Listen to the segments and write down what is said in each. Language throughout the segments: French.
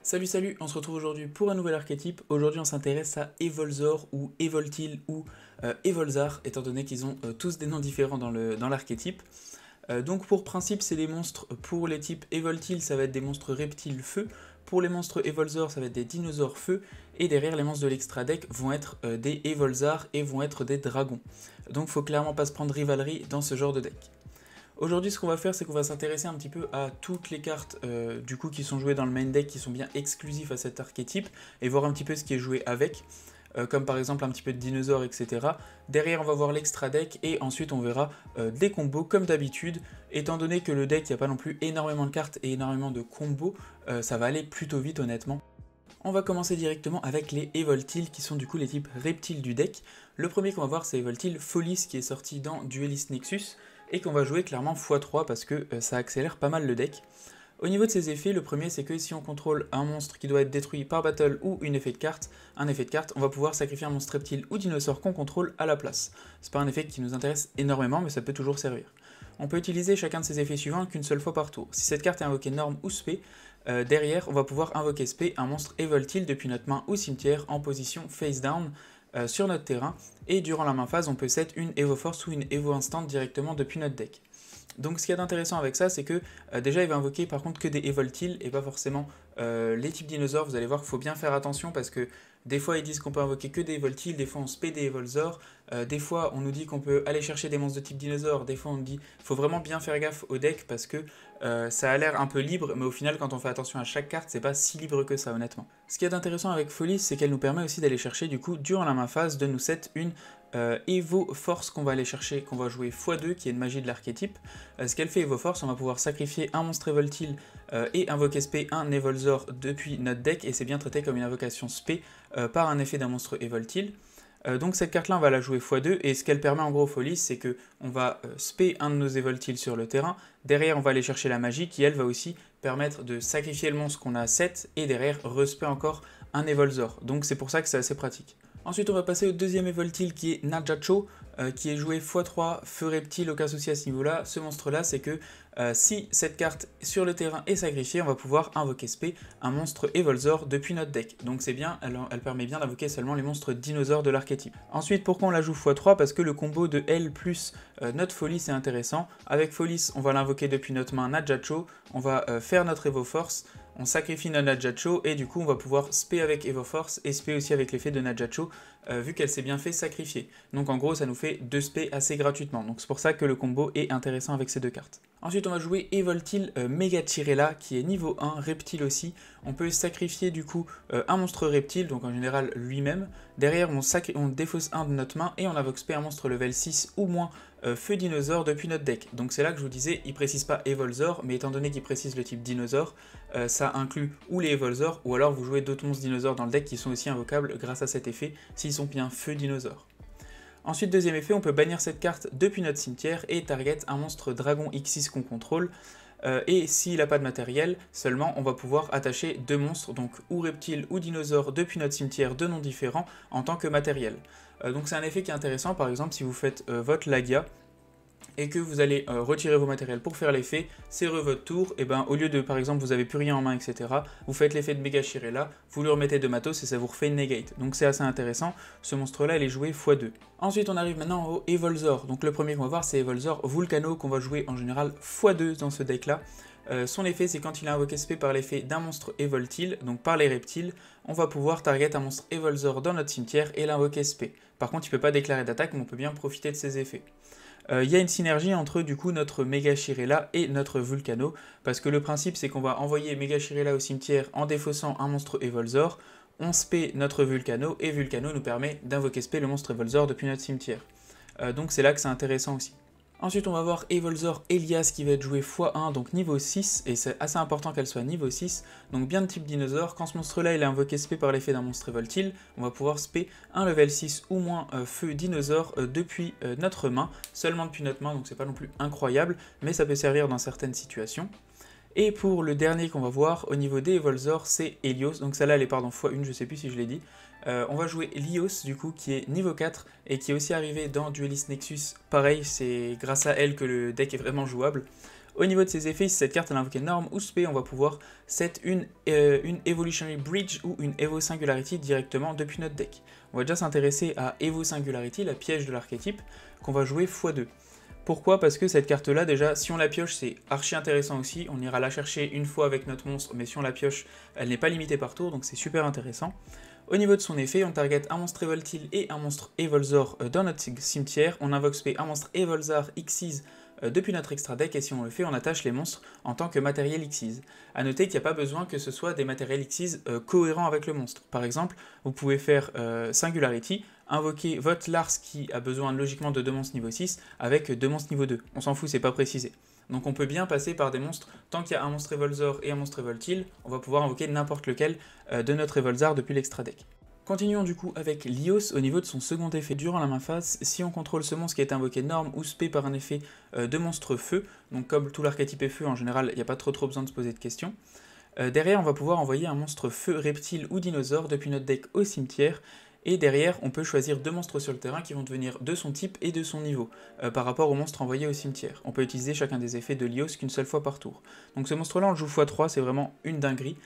Salut, on se retrouve aujourd'hui pour un nouvel archétype. Aujourd'hui on s'intéresse à Evolzor ou Evoltil ou Evolzar, étant donné qu'ils ont tous des noms différents dans l'archétype. Donc pour principe c'est des monstres, pour les types Evoltil ça va être des monstres reptiles feu, pour les monstres Evolzor ça va être des dinosaures feu, et derrière les monstres de l'extra deck vont être des Evolzar et vont être des dragons. Donc faut clairement pas se prendre rivalerie dans ce genre de deck. Aujourd'hui, ce qu'on va faire, c'est qu'on va s'intéresser un petit peu à toutes les cartes du coup qui sont jouées dans le main deck, qui sont bien exclusifs à cet archétype, et voir un petit peu ce qui est joué avec, comme par exemple un petit peu de dinosaures, etc. Derrière, on va voir l'extra deck, et ensuite on verra des combos comme d'habitude. Étant donné que le deck, il n'y a pas non plus énormément de cartes et énormément de combos, ça va aller plutôt vite honnêtement. On va commencer directement avec les Evoltil qui sont du coup les types reptiles du deck. Le premier qu'on va voir c'est Evoltil Folis qui est sorti dans Duelist Nexus et qu'on va jouer clairement x3 parce que ça accélère pas mal le deck. Au niveau de ses effets, le premier c'est que si on contrôle un monstre qui doit être détruit par battle ou un effet de carte, on va pouvoir sacrifier un monstre reptile ou dinosaure qu'on contrôle à la place. C'est pas un effet qui nous intéresse énormément mais ça peut toujours servir. On peut utiliser chacun de ces effets suivants qu'une seule fois par tour. Si cette carte est invoquée norme ou spé, derrière on va pouvoir invoquer spé un monstre Evoltil depuis notre main ou cimetière en position face down sur notre terrain, et durant la main phase on peut set une Evo Force ou une Evo Instant directement depuis notre deck. Donc ce qu'il y a d'intéressant avec ça, c'est que déjà il va invoquer par contre que des Evoltil et pas forcément les types dinosaures. Vous allez voir qu'il faut bien faire attention parce que des fois ils disent qu'on peut invoquer que des Evoltil, des fois on spé des Evolzor, des fois on nous dit qu'on peut aller chercher des monstres de type dinosaure, des fois on nous dit qu'il faut vraiment bien faire gaffe au deck parce que ça a l'air un peu libre, mais au final quand on fait attention à chaque carte, c'est pas si libre que ça honnêtement. Ce qui est intéressant avec Folie, c'est qu'elle nous permet aussi d'aller chercher du coup durant la main phase de nous set une Evo Force qu'on va aller chercher, qu'on va jouer x2, qui est une magie de l'archétype. Ce qu'elle fait Evo Force, on va pouvoir sacrifier un monstre Evoltil et invoquer spé un Evolzor depuis notre deck, et c'est bien traité comme une invocation spé par un effet d'un monstre Evoltil. Donc cette carte là on va la jouer x2, et ce qu'elle permet en gros Folie c'est que on va spé un de nos Evoltil sur le terrain, derrière on va aller chercher la magie qui elle va aussi permettre de sacrifier le monstre qu'on a à 7 et derrière respé encore un Evolzor, donc c'est pour ça que c'est assez pratique. Ensuite on va passer au deuxième Evoltil qui est Najacho, qui est joué x3 feu reptile, aucun souci à ce niveau là. Ce monstre là c'est que si cette carte sur le terrain est sacrifiée, on va pouvoir invoquer spé un monstre Evolzor depuis notre deck. Donc c'est bien, elle permet bien d'invoquer seulement les monstres dinosaures de l'archétype. Ensuite pourquoi on la joue x3? Parce que le combo de elle plus notre Folie c'est intéressant. Avec Folis on va l'invoquer depuis notre main Najacho, on va faire notre Evo Force, on sacrifie notre Najacho et du coup on va pouvoir spé avec Evo Force et spé aussi avec l'effet de Najacho vu qu'elle s'est bien fait sacrifier. Donc en gros ça nous fait 2 spé assez gratuitement, donc c'est pour ça que le combo est intéressant avec ces deux cartes. Ensuite on va jouer Evoltil Megachirella qui est niveau 1, reptile aussi. On peut sacrifier du coup un monstre reptile, donc en général lui-même. Derrière on défausse un de notre main et on invoque spé un monstre level 6 ou moins feu dinosaure depuis notre deck. Donc c'est là que je vous disais, il précise pas Evolzor, mais étant donné qu'il précise le type dinosaure, ça inclut ou les Evolzor, ou alors vous jouez d'autres monstres dinosaures dans le deck qui sont aussi invocables grâce à cet effet, s'ils sont bien feu dinosaure. Ensuite, deuxième effet, on peut bannir cette carte depuis notre cimetière et target un monstre dragon X6 qu'on contrôle. Et s'il n'a pas de matériel, seulement on va pouvoir attacher deux monstres, donc ou reptiles ou dinosaures depuis notre cimetière de noms différents en tant que matériel. Donc c'est un effet qui est intéressant, par exemple si vous faites votre Lagia, et que vous allez retirer vos matériels pour faire l'effet, c'est votre tour, et ben au lieu de par exemple vous avez plus rien en main etc, vous faites l'effet de Megachirella, vous lui remettez de matos et ça vous refait une negate, donc c'est assez intéressant, ce monstre là il est joué x2. Ensuite on arrive maintenant au Evolzor, donc le premier qu'on va voir c'est Evolzor Vulcano qu'on va jouer en général x2 dans ce deck là. Son effet c'est quand il est invoqué spé par l'effet d'un monstre Evoltil, donc par les reptiles, on va pouvoir target un monstre Evolzor dans notre cimetière et l'invoquer spé. Par contre il ne peut pas déclarer d'attaque mais on peut bien profiter de ses effets. Il y a une synergie entre du coup notre Megachirella et notre Vulcano, parce que le principe c'est qu'on va envoyer Megachirella au cimetière en défaussant un monstre Evolzor, on spé notre Vulcano, et Vulcano nous permet d'invoquer spé le monstre Evolzor depuis notre cimetière. Donc c'est là que c'est intéressant aussi. Ensuite on va voir Evolzor Elias qui va être joué x1, donc niveau 6, et c'est assez important qu'elle soit niveau 6, donc bien de type dinosaure. Quand ce monstre là il est invoqué spé par l'effet d'un monstre Evoltil, on va pouvoir spé un level 6 ou moins feu dinosaure depuis notre main, seulement depuis notre main, donc c'est pas non plus incroyable, mais ça peut servir dans certaines situations. Et pour le dernier qu'on va voir au niveau des Evolzor, c'est Helios, donc celle-là elle est pardon x1, je sais plus si je l'ai dit. On va jouer Lios du coup qui est niveau 4 et qui est aussi arrivé dans Duelist Nexus. Pareil, c'est grâce à elle que le deck est vraiment jouable. Au niveau de ses effets, si cette carte elle invoque Norm ou Spé, on va pouvoir set une Evolutionary Bridge ou une Evo Singularity directement depuis notre deck. On va déjà s'intéresser à Evo Singularity, la piège de l'archétype, qu'on va jouer x2. Pourquoi? Parce que cette carte-là, déjà, si on la pioche, c'est archi intéressant aussi. On ira la chercher une fois avec notre monstre, mais si on la pioche, elle n'est pas limitée par tour, donc c'est super intéressant. Au niveau de son effet, on target un monstre Evoltil et un monstre Evolzor dans notre cimetière. On invoque spé un monstre Evolzar Xyz depuis notre extra deck, et si on le fait, on attache les monstres en tant que matériel Xyz. A noter qu'il n'y a pas besoin que ce soit des matériels Xyz cohérents avec le monstre. Par exemple, vous pouvez faire Singularity, invoquer votre Lars qui a besoin logiquement de 2 monstres niveau 6 avec 2 monstres niveau 2. On s'en fout, c'est pas précisé. Donc on peut bien passer par des monstres, tant qu'il y a un monstre Evolzor et un monstre Evoltil, on va pouvoir invoquer n'importe lequel de notre Evolzar depuis l'extra deck. Continuons du coup avec Lios au niveau de son second effet. Durant la main phase, si on contrôle ce monstre qui est invoqué Norm ou Spé par un effet de monstre feu, donc comme tout l'archétype est feu en général, il n'y a pas trop besoin de se poser de questions. Derrière, on va pouvoir envoyer un monstre feu, reptile ou dinosaure depuis notre deck au cimetière. Et derrière, on peut choisir 2 monstres sur le terrain qui vont devenir de son type et de son niveau, par rapport au monstre envoyé au cimetière. On peut utiliser chacun des effets de Lios qu'une seule fois par tour. Donc ce monstre-là, on le joue x3, c'est vraiment une dinguerie.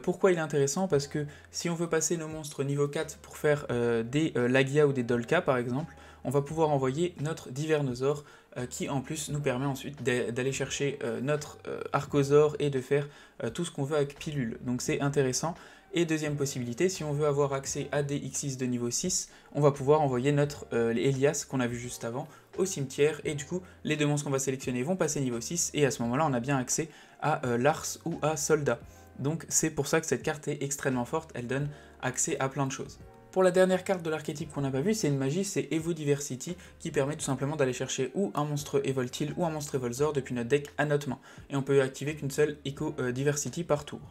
Pourquoi il est intéressant? Parce que si on veut passer nos monstres niveau 4 pour faire des Lagia ou des Dolka par exemple, on va pouvoir envoyer notre Divernosaur qui en plus nous permet ensuite d'aller chercher notre Archosaur et de faire tout ce qu'on veut avec Pilule. Donc c'est intéressant. Et deuxième possibilité, si on veut avoir accès à des Xyz de niveau 6, on va pouvoir envoyer notre Elias qu'on a vu juste avant au cimetière, et du coup les 2 monstres qu'on va sélectionner vont passer niveau 6, et à ce moment-là on a bien accès à Lars ou à Soldat. Donc c'est pour ça que cette carte est extrêmement forte, elle donne accès à plein de choses. Pour la dernière carte de l'archétype qu'on n'a pas vu, c'est une magie, c'est Evo Diversity, qui permet tout simplement d'aller chercher ou un monstre Evoltil ou un monstre Evolzor depuis notre deck à notre main, et on peut activer qu'une seule Eco Diversity par tour.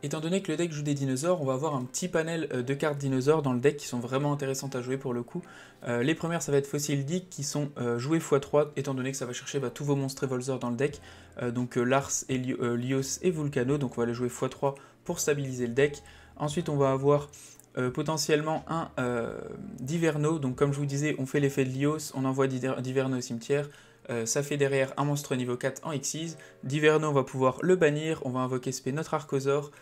Étant donné que le deck joue des dinosaures, on va avoir un petit panel de cartes dinosaures dans le deck qui sont vraiment intéressantes à jouer pour le coup. Les premières, ça va être Fossil Dick qui sont jouées x3, étant donné que ça va chercher tous vos monstres Evolzor dans le deck. Donc Lars, Lios et Vulcano, donc on va les jouer x3 pour stabiliser le deck. Ensuite, on va avoir potentiellement un Diverno, donc comme je vous disais, on fait l'effet de Lios, on envoie Diverno au cimetière. Ça fait derrière un monstre niveau 4 en Xyz. Diverno, on va pouvoir le bannir, on va invoquer spé notre Archosaur,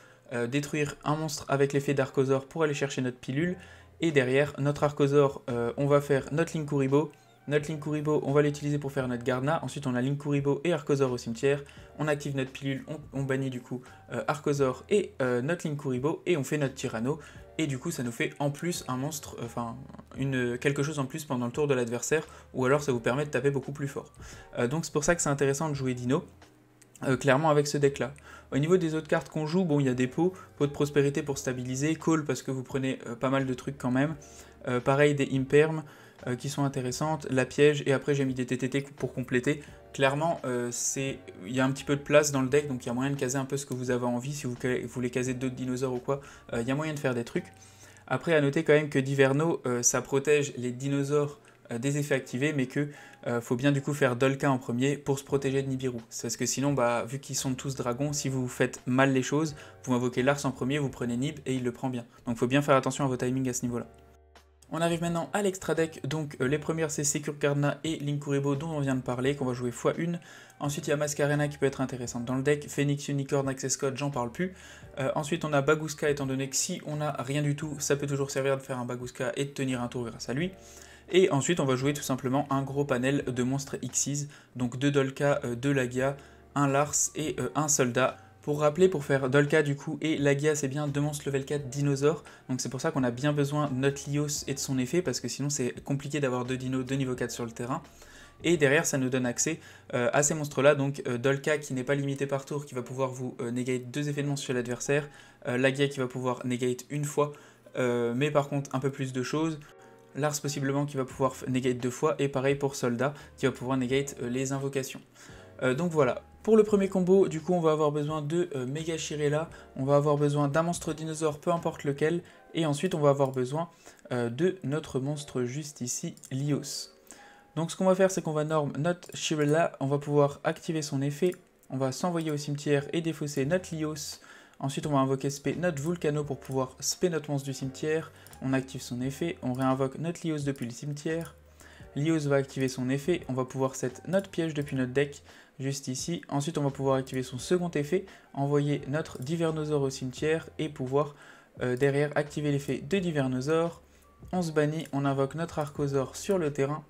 détruire un monstre avec l'effet d'Archosaur pour aller chercher notre pilule, et derrière notre Archosaur, on va faire notre Linkuriboh. Notre Linkuriboh, on va l'utiliser pour faire notre Garna. Ensuite, on a Linkuriboh et Archosaur au cimetière. On active notre pilule, on bannit du coup Archosaur et notre Linkuriboh, et on fait notre Tyranno. Et du coup, ça nous fait en plus un monstre, enfin quelque chose en plus pendant le tour de l'adversaire, ou alors ça vous permet de taper beaucoup plus fort. Donc c'est pour ça que c'est intéressant de jouer Dino. Clairement avec ce deck là. Au niveau des autres cartes qu'on joue, bon il y a des pots de prospérité pour stabiliser, Call parce que vous prenez pas mal de trucs quand même, pareil des Imperm qui sont intéressantes, la piège, et après j'ai mis des TTT pour compléter. Clairement il y a un petit peu de place dans le deck, donc il y a moyen de caser un peu ce que vous avez envie, si vous voulez caser d'autres dinosaures ou quoi, il y a moyen de faire des trucs. Après à noter quand même que Diverno ça protège les dinosaures des effets activés, mais que faut bien du coup faire Dolka en premier pour se protéger de Nibiru. Parce que sinon, vu qu'ils sont tous dragons, si vous faites mal les choses, vous invoquez Lars en premier, vous prenez Nib et il le prend bien. Donc faut bien faire attention à vos timings à ce niveau-là. On arrive maintenant à l'extra deck, donc les premières c'est Secure Garna et Linkuriboh dont on vient de parler, qu'on va jouer x1. Ensuite il y a Mascarena qui peut être intéressante dans le deck, Phoenix, Unicorn, Access Code, j'en parle plus. Ensuite on a Bagooska, étant donné que si on n'a rien du tout, ça peut toujours servir de faire un Bagooska et de tenir un tour grâce à lui. Et ensuite on va jouer tout simplement un gros panel de monstres Xyz, donc 2 Dolka, 2 Lagia, un Lars et un Soldat. Pour rappeler, pour faire Dolka du coup et Lagia, c'est bien 2 monstres level 4 dinosaures, donc c'est pour ça qu'on a bien besoin de notre Lios et de son effet, parce que sinon c'est compliqué d'avoir 2 dinos de niveau 4 sur le terrain. Et derrière ça nous donne accès à ces monstres là, donc Dolka qui n'est pas limité par tour, qui va pouvoir vous negate 2 effets de monstre chez l'adversaire, Lagia qui va pouvoir negate une fois, mais par contre un peu plus de choses, Lars possiblement qui va pouvoir negate 2 fois, et pareil pour Soldat qui va pouvoir negate les invocations. Donc voilà, pour le premier combo, du coup on va avoir besoin de Mega Shirella, on va avoir besoin d'un monstre dinosaure, peu importe lequel, et ensuite on va avoir besoin de notre monstre juste ici, Lios. Donc ce qu'on va faire, c'est qu'on va norm notre Shirella, on va pouvoir activer son effet, on va s'envoyer au cimetière et défausser notre Lios. Ensuite on va invoquer spé notre Vulcano pour pouvoir spé notre monstre du cimetière, on active son effet, on réinvoque notre Lios depuis le cimetière. Lios va activer son effet, on va pouvoir set notre piège depuis notre deck, juste ici. Ensuite, on va pouvoir activer son second effet, envoyer notre Divernosaure au cimetière et pouvoir derrière activer l'effet de Divernosaure. On se bannit, on invoque notre Archosaure sur le terrain.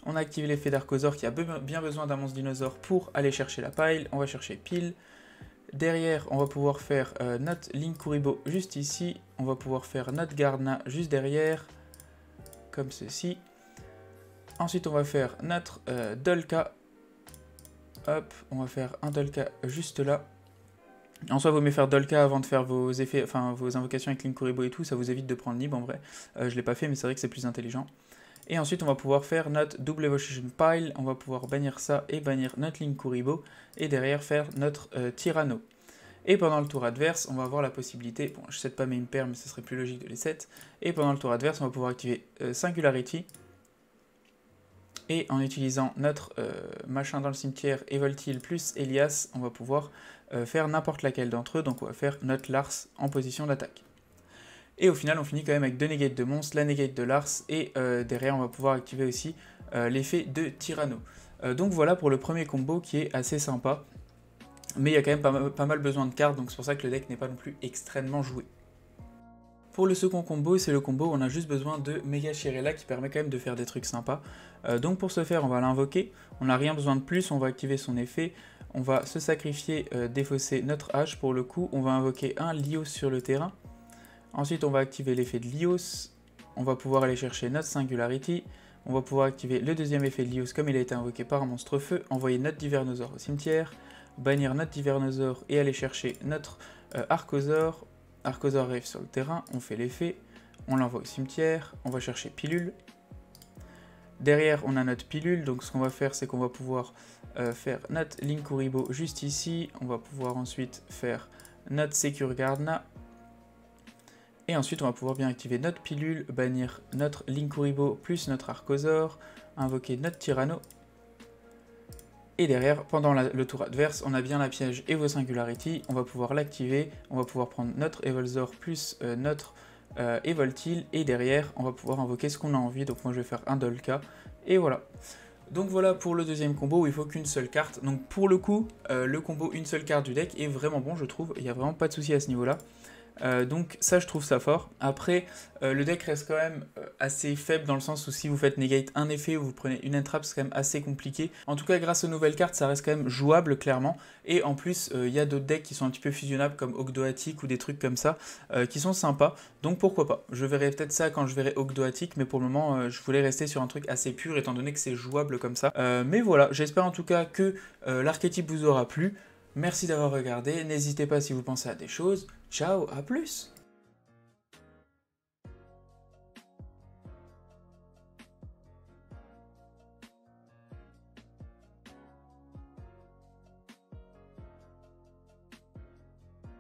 On active l'effet d'Archosaure qui a bien besoin d'un monstre dinosaure pour aller chercher la pile. On va chercher pile. Derrière, on va pouvoir faire notre Linkuriboh juste ici. On va pouvoir faire notre Gardna juste derrière, comme ceci. Ensuite, on va faire notre Dolka. Hop, on va faire un Dolka juste là. En soi, il vaut mieux faire Dolka avant de faire vos effets, enfin vos invocations avec Linkuriboh et tout, ça vous évite de prendre Nib en vrai. Je l'ai pas fait, mais c'est vrai que c'est plus intelligent. Et ensuite, on va pouvoir faire notre double Evolution Pile, on va pouvoir bannir ça et bannir notre Linkuriboh, et derrière faire notre Tyranno. Et pendant le tour adverse, on va avoir la possibilité, bon, je ne set pas mes impairs, mais ce serait plus logique de les set, et pendant le tour adverse, on va pouvoir activer Singularity, et en utilisant notre machin dans le cimetière, Evoltil plus Elias, on va pouvoir faire n'importe laquelle d'entre eux, donc on va faire notre Lars en position d'attaque. Et au final, on finit quand même avec deux negates de monstres, la negate de Lars, et derrière, on va pouvoir activer aussi l'effet de Tyranno. Donc voilà pour le premier combo qui est assez sympa, mais il y a quand même pas mal besoin de cartes, donc c'est pour ça que le deck n'est pas non plus extrêmement joué. Pour le second combo, c'est le combo où on a juste besoin de Mega Shirella qui permet quand même de faire des trucs sympas. Donc pour ce faire, on va l'invoquer, on n'a rien besoin de plus, on va activer son effet, on va se sacrifier, défausser notre hache pour le coup, on va invoquer un Lios sur le terrain. Ensuite, on va activer l'effet de Lios, on va pouvoir aller chercher notre Singularity, on va pouvoir activer le deuxième effet de Lios comme il a été invoqué par un monstre feu, envoyer notre Divernosaure au cimetière, bannir notre Divernosaure et aller chercher notre Archosaure. Archosaure arrive sur le terrain, on fait l'effet, on l'envoie au cimetière, on va chercher Pilule. Derrière, on a notre Pilule, donc ce qu'on va faire, c'est qu'on va pouvoir faire notre Linkuriboh juste ici, on va pouvoir ensuite faire notre Secure Gardna. Et ensuite, on va pouvoir bien activer notre Pilule, bannir notre Linkuriboh plus notre Archosaure, invoquer notre Tyranno. Et derrière, pendant le tour adverse, on a bien la piège Evo Singularity, on va pouvoir l'activer, on va pouvoir prendre notre Evolzor plus notre Evoltil, et derrière, on va pouvoir invoquer ce qu'on a envie, donc moi je vais faire un Dolka, et voilà. Donc voilà pour le deuxième combo où il faut qu'une seule carte, donc pour le coup, le combo une seule carte du deck est vraiment bon je trouve, il n'y a vraiment pas de souci à ce niveau-là. Donc ça je trouve ça fort. Après le deck reste quand même assez faible dans le sens où si vous faites negate un effet ou vous prenez une entrap c'est quand même assez compliqué. En tout cas grâce aux nouvelles cartes ça reste quand même jouable clairement. Et en plus il y a d'autres decks qui sont un petit peu fusionnables comme Ogdoatic ou des trucs comme ça qui sont sympas. Donc pourquoi pas. Je verrai peut-être ça quand je verrai Ogdoatic, mais pour le moment je voulais rester sur un truc assez pur étant donné que c'est jouable comme ça. Mais voilà, j'espère en tout cas que l'archétype vous aura plu. Merci d'avoir regardé, n'hésitez pas si vous pensez à des choses. Ciao, à plus!